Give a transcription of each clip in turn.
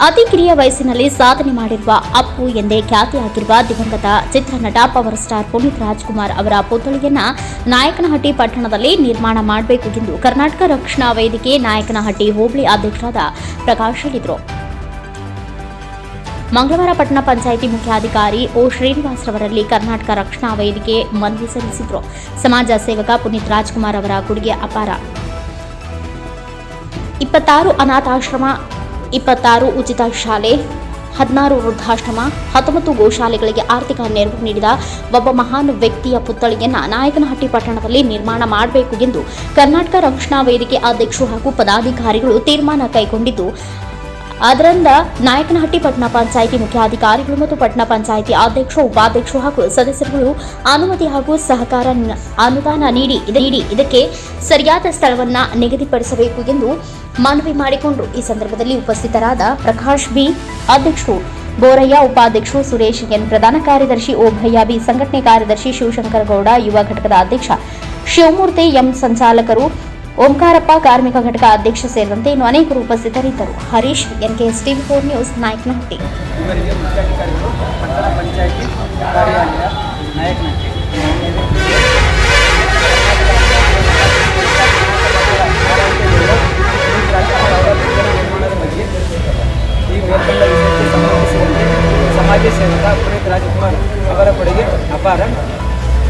ಅತಿ ಕಿರಿಯ ವಯಸ್ಸಿನಲ್ಲಿ ಸಾಧನೆ ಮಾಡಿರುವ ಅಪ್ಪು ಎಂದೇ ಖ್ಯಾತಿಯಾಗಿರುವ ದಿವಂಗತ ಚಿತ್ರನಟ ಪವರ್ ಸ್ಟಾರ್ ಪುನೀತ್ ರಾಜ್ಕುಮಾರ್ ಅವರ ಪುತ್ಥಳಿಯನ್ನ ನಾಯಕನಹಟ್ಟಿ ಪಟ್ಟಣದಲ್ಲಿ ನಿರ್ಮಾಣ ಮಾಡಬೇಕು ಎಂದು ಕರ್ನಾಟಕ ರಕ್ಷಣಾ ವೇದಿಕೆ ನಾಯಕನಹಟ್ಟಿ ಹೋಬಳಿ ಅಧ್ಯಕ್ಷರಾದ ಪ್ರಕಾಶ್ ಹೇಳಿದರು. ಮಂಗಳವಾರ ಪಟ್ಟಣ ಪಂಚಾಯಿತಿ ಮುಖ್ಯಾಧಿಕಾರಿ ಒ ಶ್ರೀನಿವಾಸರವರಲ್ಲಿ ಕರ್ನಾಟಕ ರಕ್ಷಣಾ ವೇದಿಕೆ ಮನವಿ ಸಲ್ಲಿಸಿದರು. ಸಮಾಜ ಸೇವಕ ಪುನೀತ್ ರಾಜ್ಕುಮಾರ್ ಅವರ ಕೊಡುಗೆ ಅಪಾರ. 26 ಅನಾಥಾಶ್ರಮ, 26 ಉಚಿತ ಶಾಲೆ, 16 ವೃದ್ಧಾಶ್ರಮ, 19 ಗೋಶಾಲೆಗಳಿಗೆ ಆರ್ಥಿಕ ನೆರವು ನೀಡಿದ ಒಬ್ಬ ಮಹಾನ್ ವ್ಯಕ್ತಿಯ ಪುತ್ಥಳಿಯನ್ನ ನಾಯಕನಹಟ್ಟಿ ಪಟ್ಟಣದಲ್ಲಿ ನಿರ್ಮಾಣ ಮಾಡಬೇಕು ಎಂದು ಕರ್ನಾಟಕ ರಕ್ಷಣಾ ವೇದಿಕೆ ಅಧ್ಯಕ್ಷರು ಹಾಗೂ ಪದಾಧಿಕಾರಿಗಳು ತೀರ್ಮಾನ ಕೈಗೊಂಡಿದ್ದು, ಅದರಿಂದ ನಾಯಕನಹಟ್ಟಿ ಪಟ್ಟಣ ಪಂಚಾಯಿತಿ ಮುಖ್ಯಾಧಿಕಾರಿಗಳು ಮತ್ತು ಪಟ್ಟಣ ಪಂಚಾಯಿತಿ ಅಧ್ಯಕ್ಷರು, ಉಪಾಧ್ಯಕ್ಷರು ಹಾಗೂ ಸದಸ್ಯರುಗಳು ಅನುಮತಿ ಹಾಗೂ ಸಹಕಾರ ಅನುದಾನ ನೀಡಿ ಇದಕ್ಕೆ ಸರಿಯಾದ ಸ್ಥಳವನ್ನು ನಿಗದಿಪಡಿಸಬೇಕು ಎಂದು ಮನವಿ ಮಾಡಿಕೊಂಡರು. ಈ ಸಂದರ್ಭದಲ್ಲಿ ಉಪಸ್ಥಿತರಾದ ಪ್ರಕಾಶ್ ಬಿ, ಅಧ್ಯಕ್ಷರು ಬೋರಯ್ಯ, ಉಪಾಧ್ಯಕ್ಷರು ಸುರೇಶ್ ಎನ್, ಪ್ರಧಾನ ಕಾರ್ಯದರ್ಶಿ ಓಭಯ್ಯ ಬಿ, ಸಂಘಟನೆ ಕಾರ್ಯದರ್ಶಿ ಶಿವಶಂಕರ ಗೌಡ, ಯುವ ಘಟಕದ ಅಧ್ಯಕ್ಷ ಶಿವಮೂರ್ತಿ ಎಂ, ಸಂಚಾಲಕರು ಓಂಕಾರಪ್ಪ, ಕಾರ್ಮಿಕ ಘಟಕ ಅಧ್ಯಕ್ಷ ಸೇರಿದಂತೆ ಇನ್ನು ಅನೇಕರು ಉಪಸ್ಥಿತರಿದ್ದರು. Harish, NKS TV4 news, Nayakanahatti. ಸಮಾಜ ಸೇವಕ ಪುನೀತ್ ರಾಜ್ಕುಮಾರ್ ಅವರ ಕೊಡುಗೆ ಅಪಾರ.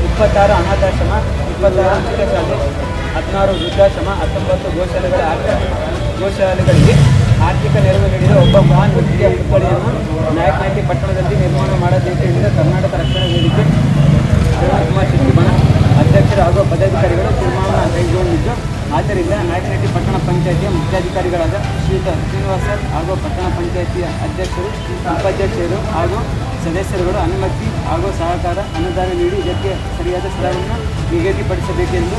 26 ಅನಾಥಾಶ್ರಮ, 26 ಉಚಿತ ಶಾಲೆ, 16 ವೃದ್ಧಾಶ್ರಮ, 19 ಗೋಶಾಲೆಗಳಿಗೆ ಆರ್ಥಿಕ ನೆರವು ನೀಡಿದ ಒಬ್ಬ ಮಹಾನ್ ವ್ಯಕ್ತಿಯ ಪುತ್ಥಳಿಯನ್ನು ನಾಯಕನಹಟ್ಟಿ ಪಟ್ಟಣದಲ್ಲಿ ನಿರ್ಮಾಣ ಮಾಡಬೇಕು ಎಂದು ಕರ್ನಾಟಕ ರಕ್ಷಣಾ ವೇದಿಕೆ ಶಿವಕುಮಾರ್ ಶೆಟ್ಟಿಮನ ಅಧ್ಯಕ್ಷರು ಹಾಗೂ ಪದಾಧಿಕಾರಿಗಳು ತೀರ್ಮಾನ ಕೈಗೊಂಡಿದ್ದು, ಆದ್ದರಿಂದ ನಾಯಕನಹಟ್ಟಿ ಪಟ್ಟಣ ಪಂಚಾಯಿತಿಯ ಮುಖ್ಯಾಧಿಕಾರಿಗಳಾದ ಶ್ರೀನಿವಾಸ ಹಾಗೂ ಪಟ್ಟಣ ಪಂಚಾಯಿತಿಯ ಅಧ್ಯಕ್ಷರು, ಉಪಾಧ್ಯಕ್ಷರು ಹಾಗೂ ಸದಸ್ಯರುಗಳು ಅನುಮತಿ ಹಾಗೂ ಸಹಕಾರ ಅನುದಾನ ನೀಡಿ ಇದಕ್ಕೆ ಸರಿಯಾದ ಸ್ಥಳವನ್ನು ನಿಗದಿಪಡಿಸಬೇಕೆಂದು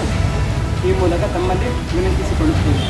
ಈ ಮೂಲಕ ತಮ್ಮಲ್ಲಿ ವಿನಂತಿಸಿಕೊಳ್ಳುತ್ತೇವೆ.